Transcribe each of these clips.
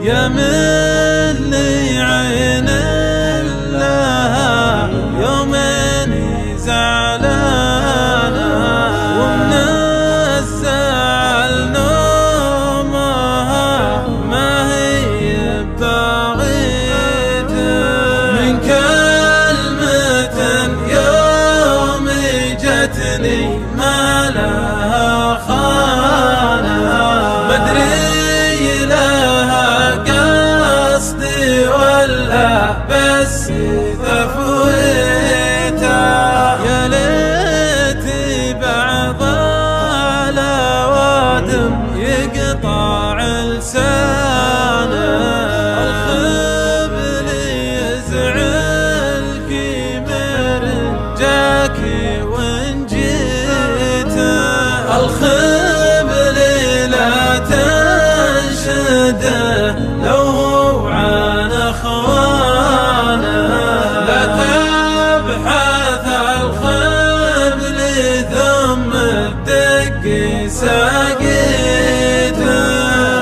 يا من لي عين لها يومين زعلانة ومن الزعل نومها ما هي باغيته من كلمة يوم جتني ما لها خانة مدري لها قصدي ولا بس ثفويته يا ليتي بعض الأوادم يقطع لسانه الخبل يزعلك مرجاكي وإن جيته الخبل لا تنشده لو هو عن اخوانه لا تبحث الخبل ثم الدق ساقيته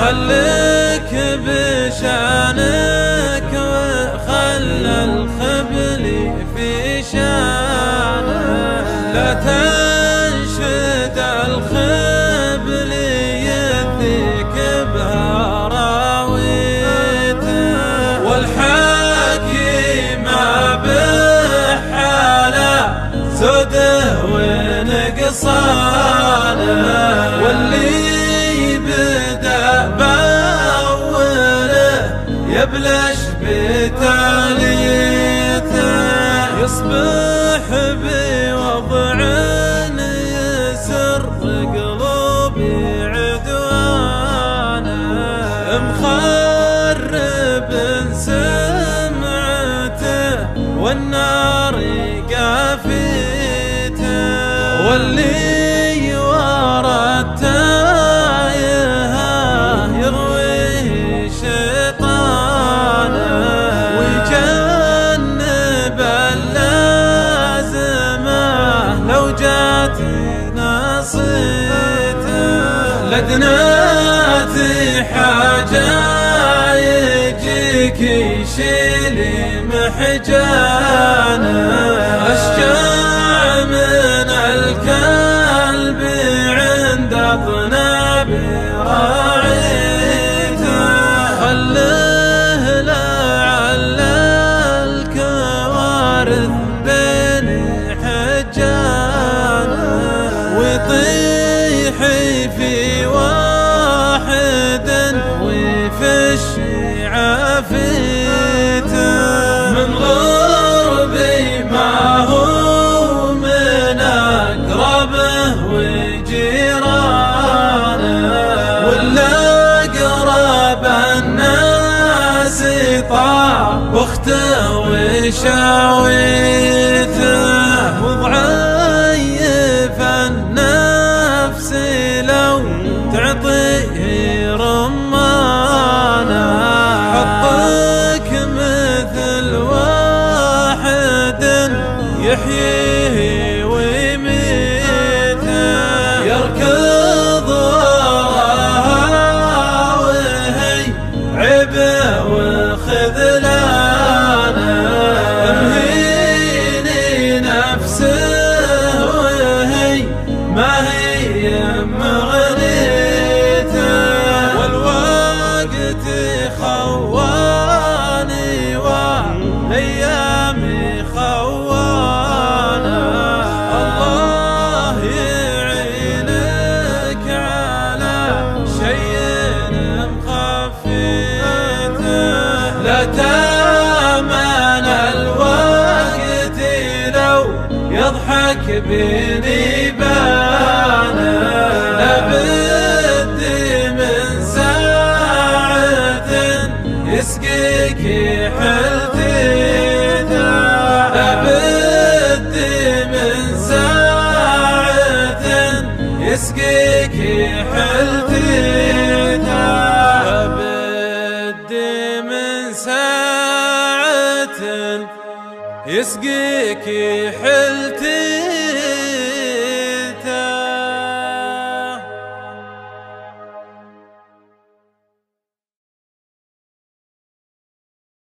خليك بشانك وخل الخبل في شانه لا تنشد الخبل يذيك بهراويته والحكي ما بحاله زوده ونقصانه واللي بدا باوله يبلش بتاليته يصبح بوضع يسر قلوبي عدوانه مخرب سمعته والنار قافيته واللي ورا التايه يرويه شيطانه ويجنب اللازمه لو جات نصيته لدناتي حاجه يجيك يشيل محجانه اشجع من الكلب عند اطناب راعيته خله لعل الكوارث بين حجانه ويطيح في واحد ويفش عافيته من غربي ما هو من أقربه وجيرانه ولا أقرب الناس طاع واخته وشاويته وضعيف النفس لو تعطيه رمانه حطك مثل واحد يحييه ويميته يركض وراها وهي عبه وخذلانه مهيني نفسه وهي ما هي مغنيته والوقت خواني والايام خوانه الله يعينك على شيء مخفيته لا تامن الوقت لو يضحك بنيبانه لابد من ساعة يسقيك حلتيته لابد من ساعة يسقيك حلتيته لابد من ساعة يسقيك حلتيته